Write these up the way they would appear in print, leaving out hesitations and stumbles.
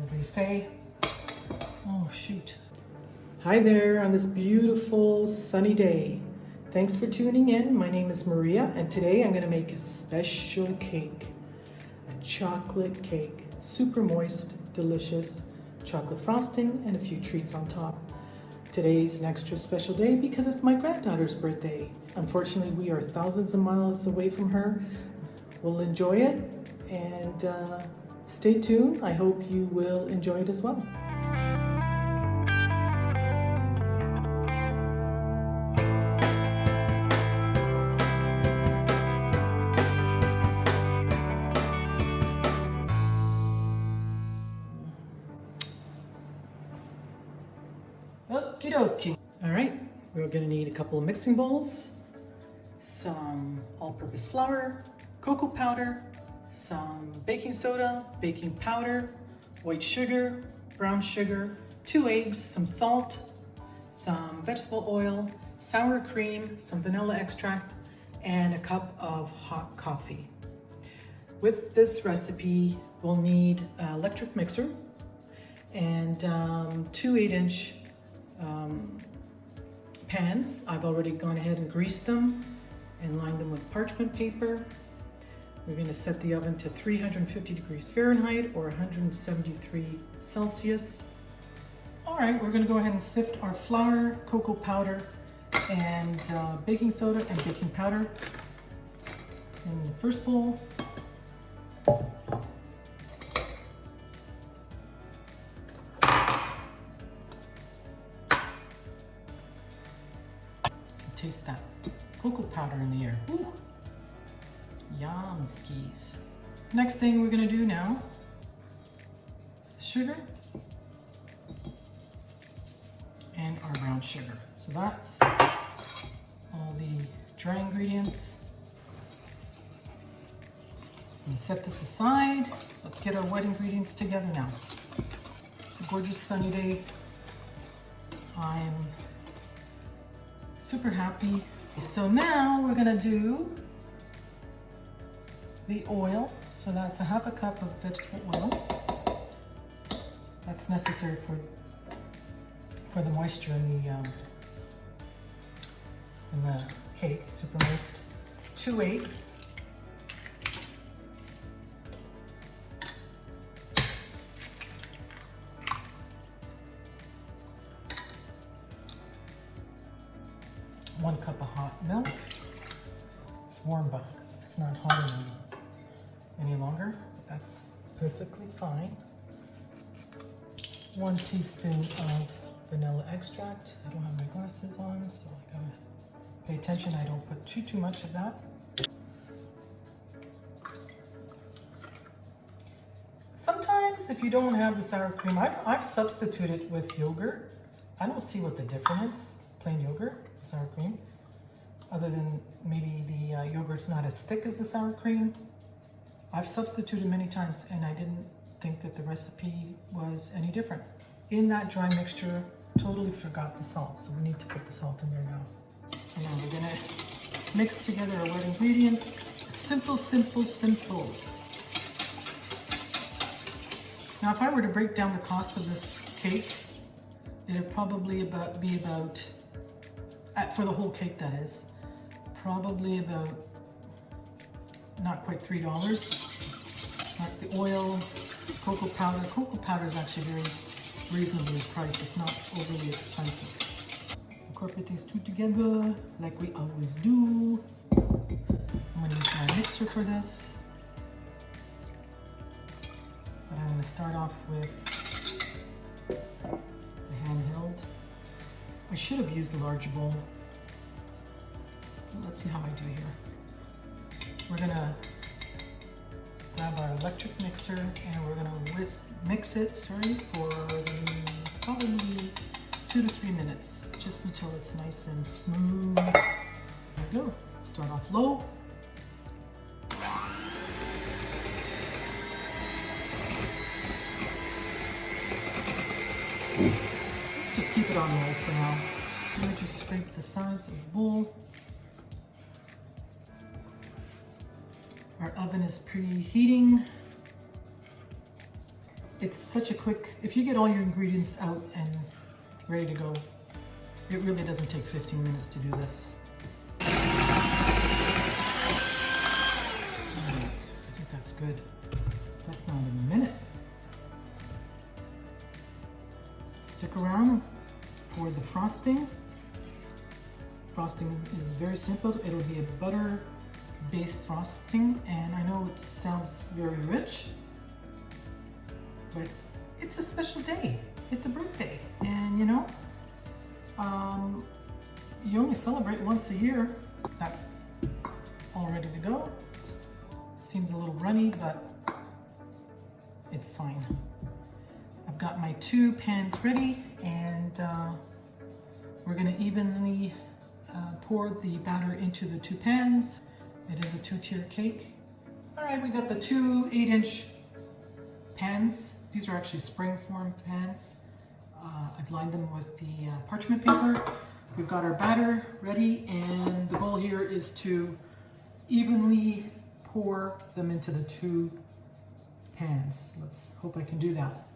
as they say. Oh, shoot. Hi there on this beautiful sunny day. Thanks for tuning in. My name is Maria, and today I'm going to make a special cake. A chocolate cake. Super moist, delicious, chocolate frosting, and a few treats on top. Today's an extra special day because it's my granddaughter's birthday. Unfortunately, we are thousands of miles away from her. We'll enjoy it, and stay tuned. I hope you will enjoy it as well. Okie dokie. All right, we're gonna need a couple of mixing bowls, some all-purpose flour, cocoa powder, some baking soda, baking powder, white sugar, brown sugar, 2 eggs, some salt, some vegetable oil, sour cream, some vanilla extract, and a cup of hot coffee. With this recipe, we'll need an electric mixer and 2 8-inch pans. I've already gone ahead and greased them and lined them with parchment paper. We're going to set the oven to 350 degrees Fahrenheit or 173 Celsius. All right, we're going to go ahead and sift our flour, cocoa powder, and baking soda and baking powder in the first bowl. Taste that cocoa powder in the air. Ooh. Yum skis. Next thing we're gonna do now is the sugar and our brown sugar. So that's all the dry ingredients. I'm gonna set this aside. Let's get our wet ingredients together now. It's a gorgeous sunny day. I'm super happy. So now we're gonna do the oil. So that's a half a cup of vegetable oil. That's necessary for the moisture in the cake, super moist. 2 eggs. One cup of hot milk. It's warm, but it's not hot any longer. That's perfectly fine. 1 teaspoon of vanilla extract. I don't have my glasses on, so I gotta pay attention. I don't put too much of that. Sometimes, if you don't have the sour cream, I've substituted with yogurt. I don't see what the difference is. Plain yogurt, sour cream, other than maybe the yogurt's not as thick as the sour cream. I've substituted many times and I didn't think that the recipe was any different. In that dry mixture, totally forgot the salt, so we need to put the salt in there now. And now we're gonna mix together our wet ingredients. Simple, simple, simple. Now if I were to break down the cost of this cake, it'd probably be about for the whole cake, that is, probably about not quite $3. That's the oil, cocoa powder. Cocoa powder is actually very reasonably priced. It's not overly expensive. Incorporate these two together like we always do. I'm gonna use my mixer for this. But I'm gonna start off with the handheld. I should have used the large bowl. Let's see how I do here. We're gonna grab our electric mixer and we're gonna mix it, for probably 2 to 3 minutes, just until it's nice and smooth. There we go. Start off low. Just keep it on low for now. I'm gonna just scrape the sides of the bowl. Our oven is preheating. It's such a quick, if you get all your ingredients out and ready to go, it really doesn't take 15 minutes to do this. I think that's good. That's not in a minute. Stick around for the frosting. Frosting is very simple. It'll be a butter-based frosting, and I know it sounds very rich, but it's a special day. It's a birthday, and you know, you only celebrate once a year. That's all ready to go. Seems a little runny, but it's fine. I've got my 2 pans ready, and we're gonna evenly pour the batter into the 2 pans. It is a 2-tier cake. All right, we got the 2 8-inch pans. These are actually spring-form pans. I've lined them with the parchment paper. We've got our batter ready, and the goal here is to evenly pour them into the 2 pans. Let's hope I can do that.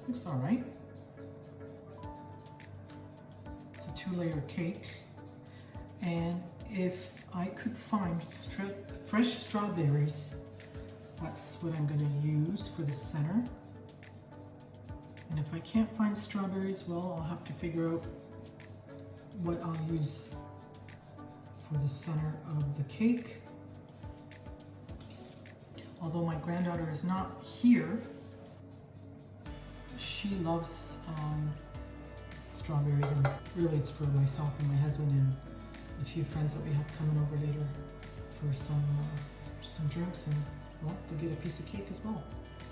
Looks all right. It's a 2-layer cake, and if I could find fresh strawberries, that's what I'm going to use for the center. And if I can't find strawberries, well, I'll have to figure out what I'll use for the center of the cake. Although my granddaughter is not here, she loves strawberries, and really it's for myself and my husband and a few friends that we have coming over later for some drinks, and well, they'll get a piece of cake as well.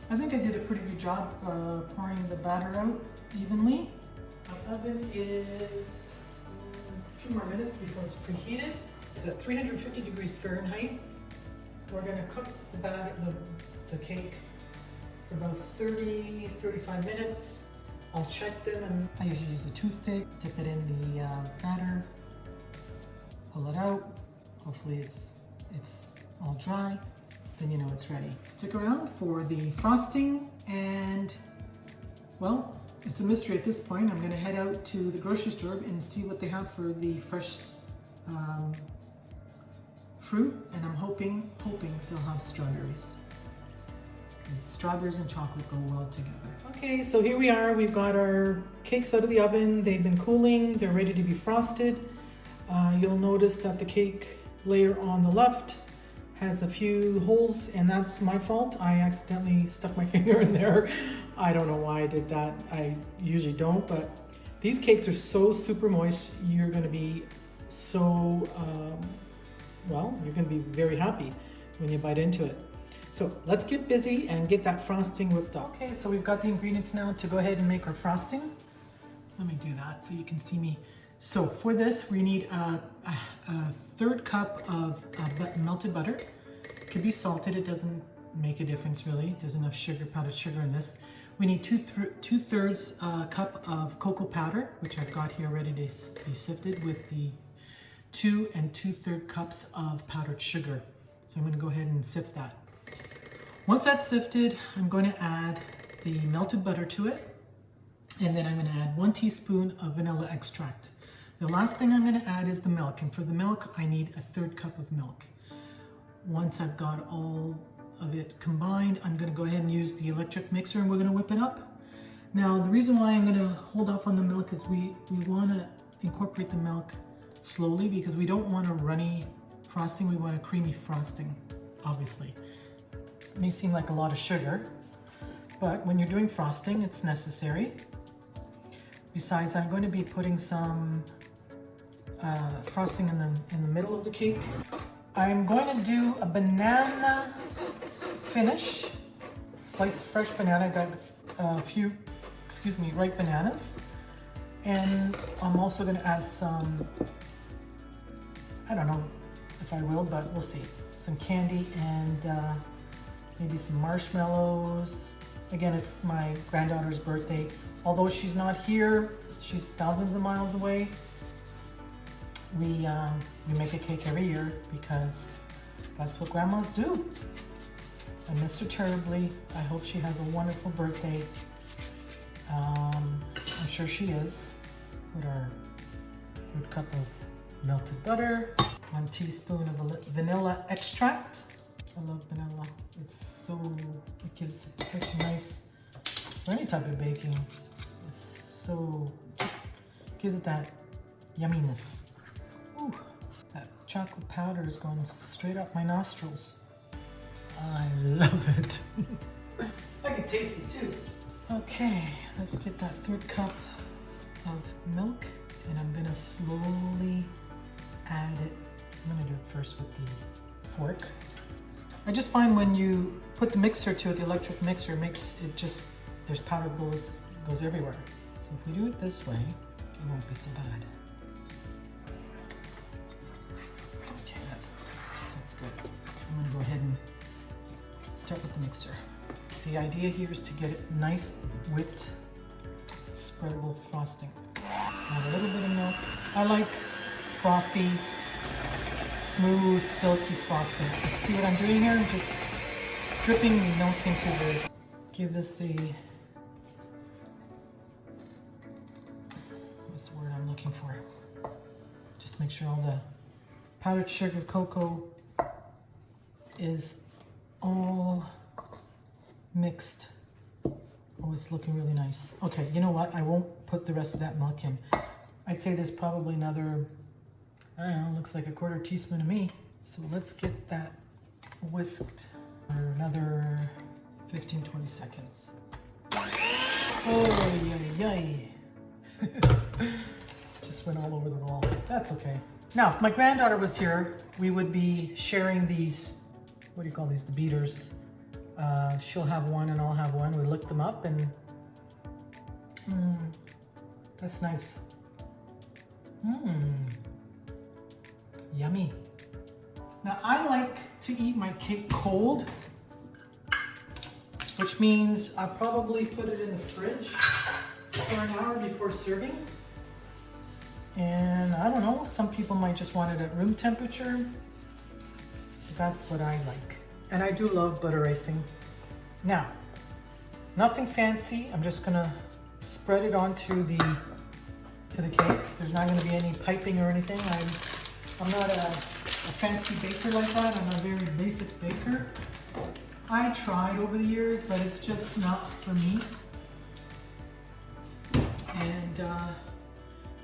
I think I did a pretty good job pouring the batter out evenly. My oven is a few more minutes before it's preheated. It's at 350 degrees Fahrenheit. We're going to cook the cake for about 30-35 minutes. I'll check them, and I usually use a toothpick, dip it in the batter, pull it out. Hopefully it's all dry. Then you know it's ready. Stick around for the frosting, and well, it's a mystery at this point. I'm gonna head out to the grocery store and see what they have for the fresh fruit, and I'm hoping they'll have strawberries. Because strawberries and chocolate go well together. Okay, so here we are. We've got our cakes out of the oven. They've been cooling. They're ready to be frosted. You'll notice that the cake layer on the left has a few holes, and that's my fault. I accidentally stuck my finger in there. I don't know why I did that. I usually don't, but these cakes are so super moist. You're gonna be so, well, you're gonna be very happy when you bite into it. So let's get busy and get that frosting whipped up. Okay, so we've got the ingredients now to go ahead and make our frosting. Let me do that so you can see me. So for this, we need a 1/3 cup of melted butter. It could be salted, it doesn't make a difference really. There's enough sugar, powdered sugar in this. We need 2/3 cup of cocoa powder, which I've got here ready to be sifted, with the 2 2/3 cups of powdered sugar. So I'm gonna go ahead and sift that. Once that's sifted, I'm going to add the melted butter to it, and then I'm going to add 1 teaspoon of vanilla extract. The last thing I'm going to add is the milk, and for the milk, I need a 1/3 cup of milk. Once I've got all of it combined, I'm going to go ahead and use the electric mixer, and we're going to whip it up. Now, the reason why I'm going to hold off on the milk is we want to incorporate the milk slowly, because we don't want a runny frosting, we want a creamy frosting, obviously. It may seem like a lot of sugar, but when you're doing frosting, it's necessary. Besides, I'm going to be putting some frosting in the middle of the cake. I'm going to do a banana finish, sliced fresh banana. I got a few, ripe bananas, and I'm also going to add some, I don't know if I will, but we'll see, some candy and maybe some marshmallows. Again, it's my granddaughter's birthday. Although she's not here, she's thousands of miles away. We make a cake every year because that's what grandmas do. I miss her terribly. I hope she has a wonderful birthday. I'm sure she is. Put our third cup of melted butter, 1 teaspoon of vanilla extract. I love vanilla. It gives such nice, for any type of baking, just gives it that yumminess. Ooh, that chocolate powder is going straight up my nostrils. I love it. I can taste it too. Okay, let's get that third cup of milk, and I'm gonna slowly add it. I'm gonna do it first with the fork. I just find when you put the mixer to it, the electric mixer makes it just, there's powder goes everywhere. So if we do it this way, it won't be so bad. Okay, that's good. I'm gonna go ahead and start with the mixer. The idea here is to get it nice, whipped, spreadable frosting. Add a little bit of milk. I like frothy, smooth, silky frosting. See what I'm doing here? I'm just dripping the milk into the, give this a, what's the word I'm looking for? Just make sure all the powdered sugar cocoa is all mixed. Oh, it's looking really nice. Okay, you know what? I won't put the rest of that milk in. I'd say there's probably another, I don't know, looks like a 1/4 teaspoon to me. So let's get that whisked for another 15-20 seconds. Oh, yay. Just went all over the wall. That's okay. Now, if my granddaughter was here, we would be sharing these, what do you call these, the beaters. She'll have one and I'll have one. We look them up and that's nice. Yummy. Now I like to eat my cake cold, which means I probably put it in the fridge for an hour before serving. And I don't know, some people might just want it at room temperature. That's what I like. And I do love butter icing. Now, nothing fancy. I'm just gonna spread it onto the cake. There's not gonna be any piping or anything. I'm not a fancy baker like that. I'm a very basic baker. I tried over the years, but it's just not for me. And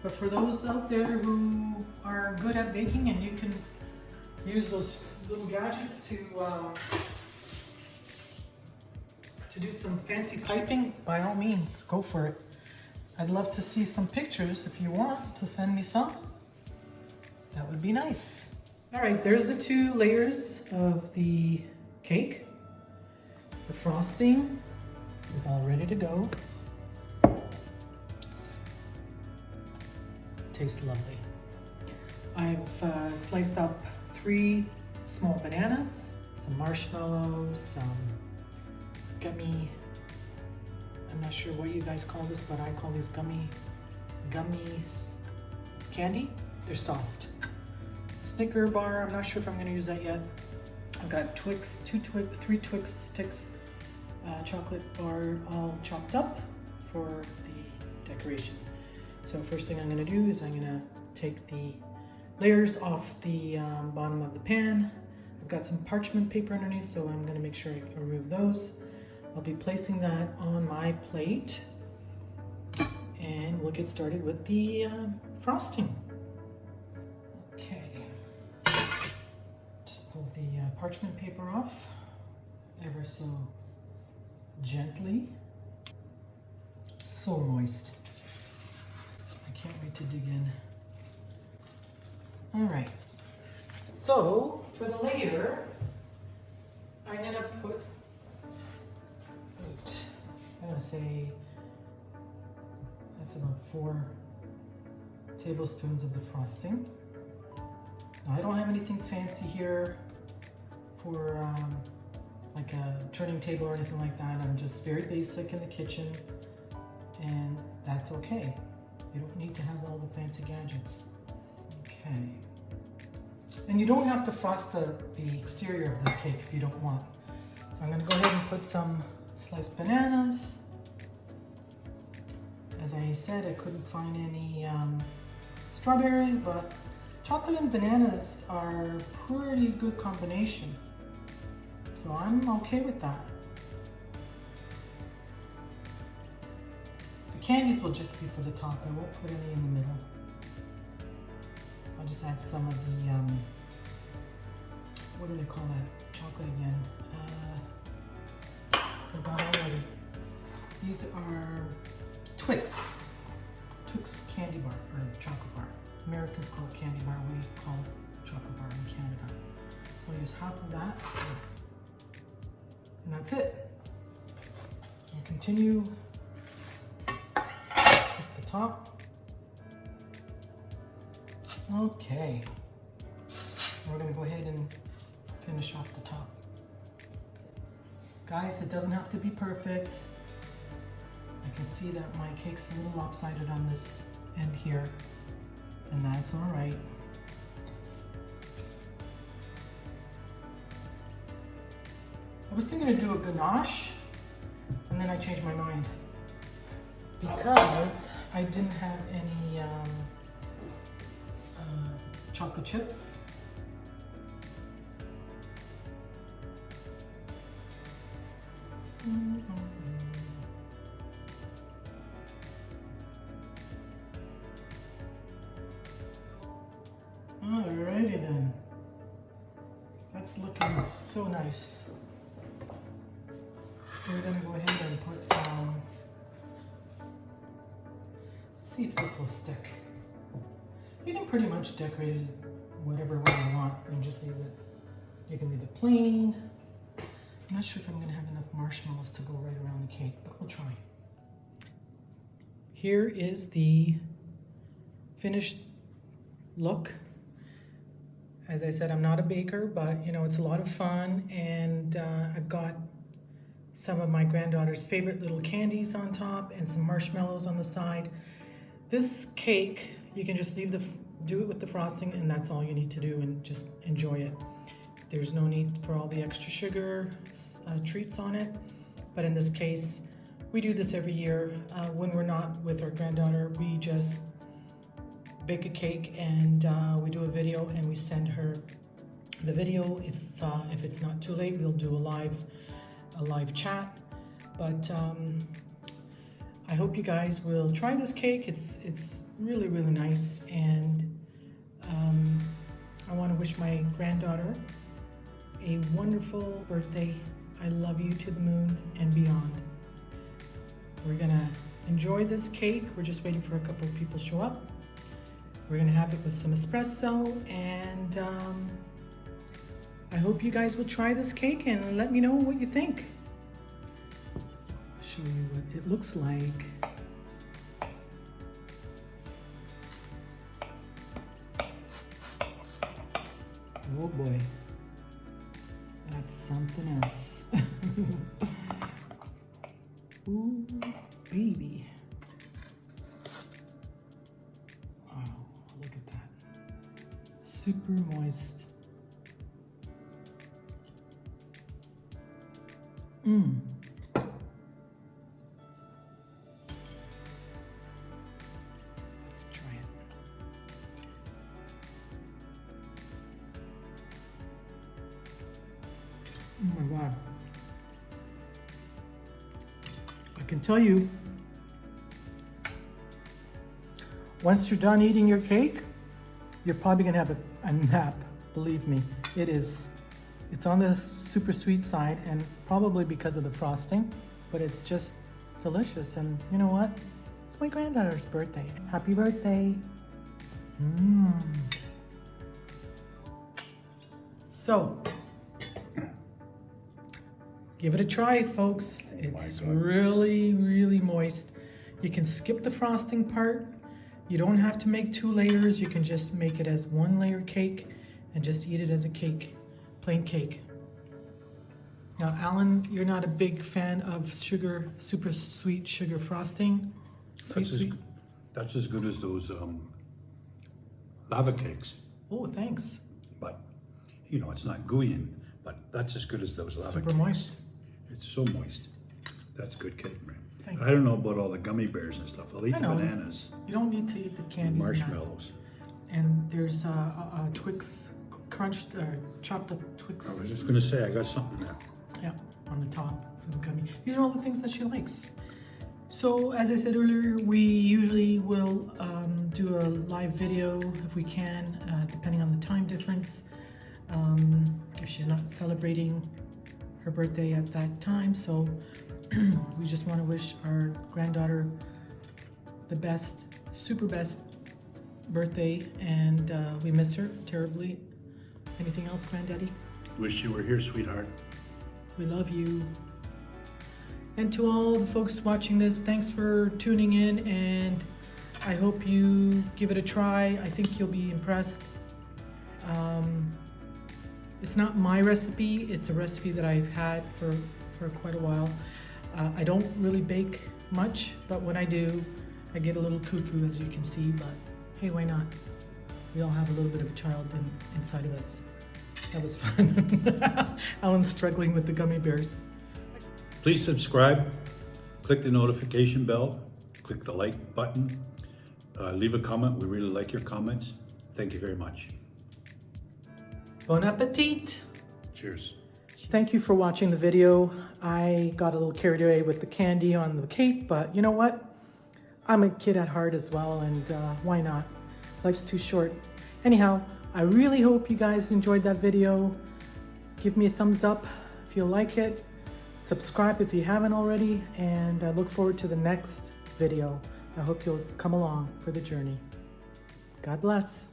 but for those out there who are good at baking and you can use those little gadgets to do some fancy piping, by all means, go for it. I'd love to see some pictures if you want to send me some. That would be nice. All right, there's the 2 layers of the cake. The frosting is all ready to go. Tastes lovely. I've sliced up 3 small bananas, some marshmallows, some gummy, I'm not sure what you guys call this, but I call these gummies candy. They're soft. Snicker bar, I'm not sure if I'm gonna use that yet. I've got Twix, 3 Twix sticks, chocolate bar all chopped up for the decoration. So first thing I'm gonna do is I'm gonna take the layers off the bottom of the pan. I've got some parchment paper underneath, so I'm gonna make sure I remove those. I'll be placing that on my plate and we'll get started with the frosting. Okay, just pull the parchment paper off ever so gently. So moist. I can't wait to dig in. All right, so for the layer, I'm gonna put, I'm gonna say that's about 4 tablespoons of the frosting. Now, I don't have anything fancy here for like a turning table or anything like that. I'm just very basic in the kitchen, and that's okay. You don't need to have all the fancy gadgets. Okay. And you don't have to frost the exterior of the cake if you don't want. So I'm going to go ahead and put some sliced bananas. As I said, I couldn't find any strawberries, but chocolate and bananas are a pretty good combination. So I'm okay with that. The candies will just be for the top. I won't put any in the middle. I'll just add some of the, what do they call that? Chocolate again. Forgot already. These are Twix candy bar, or chocolate bar. Americans call it candy bar, we call it chocolate bar in Canada. So I'll use half of that, and that's it. I'll continue with the top. Okay, we're gonna go ahead and finish off the top. Guys, it doesn't have to be perfect. I can see that my cake's a little lopsided on this end here, and that's all right. I was thinking to do a ganache, and then I changed my mind because I didn't have any chocolate chips. Alrighty then. That's looking so nice. We're gonna go ahead and put some, let's see if this will stick. You can pretty much decorate it whatever way you want and just leave it, you can leave it plain. I'm not sure if I'm gonna have enough marshmallows to go right around the cake, but we'll try. Here is the finished look. As I said, I'm not a baker, but you know, it's a lot of fun, and I've got some of my granddaughter's favorite little candies on top and some marshmallows on the side. This cake, you can just do it with the frosting, and that's all you need to do, and just enjoy it. There's no need for all the extra sugar treats on it, but in this case, we do this every year. When we're not with our granddaughter, we just bake a cake, and we do a video, and we send her the video. If it's not too late, we'll do a live chat. But I hope you guys will try this cake. It's really, really nice, and I want to wish my granddaughter a wonderful birthday. I love you to the moon and beyond. We're gonna enjoy this cake. We're just waiting for a couple of people to show up. We're gonna have it with some espresso, and I hope you guys will try this cake and let me know what you think. I'll show you what it looks like. Oh boy, that's something else. Ooh, baby. Oh, look at that. Super moist. Let's try it. Oh my God. I can tell you, once you're done eating your cake, you're probably gonna have a nap, believe me. It's on the super sweet side, and probably because of the frosting, but it's just delicious. And you know what? It's my granddaughter's birthday. Happy birthday. So, give it a try, folks. It's really, really moist. You can skip the frosting part. You don't have to make 2 layers. You can just make it as 1 layer cake and just eat it as a cake, plain cake. Now, Alan, you're not a big fan of sugar, super sweet sugar frosting? Sweet. That's as good as those lava cakes. Oh, thanks. But, you know, it's not gooey, but that's as good as those lava Super cakes. moist. It's so moist. That's good cake, right? Thanks. I don't know about all the gummy bears and stuff. I'll eat I the know. bananas You don't need to eat the and candies. marshmallows. And there's Twix, crunched, chopped up Twix. I was just going to say, I got something there. Yeah, on the top, some gummy. These are all the things that she likes. So, as I said earlier, we usually will do a live video if we can, depending on the time difference. If she's not celebrating her birthday at that time, so we just want to wish our granddaughter the best, super best birthday, and we miss her terribly. Anything else, Granddaddy? Wish you were here, sweetheart. We love you. And to all the folks watching this, thanks for tuning in, and I hope you give it a try. I think you'll be impressed. It's not my recipe, it's a recipe that I've had for quite a while. I don't really bake much, but when I do, I get a little cuckoo, as you can see, but hey, why not? We all have a little bit of a child inside of us. That was fun. Alan's struggling with the gummy bears. Please subscribe, click the notification bell, click the like button, leave a comment. We really like your comments. Thank you very much. Bon appetit! Cheers. Thank you for watching the video. I got a little carried away with the candy on the cake, but you know what? I'm a kid at heart as well, and why not? Life's too short. Anyhow, I really hope you guys enjoyed that video. Give me a thumbs up if you like it. Subscribe if you haven't already, and I look forward to the next video. I hope you'll come along for the journey. God bless.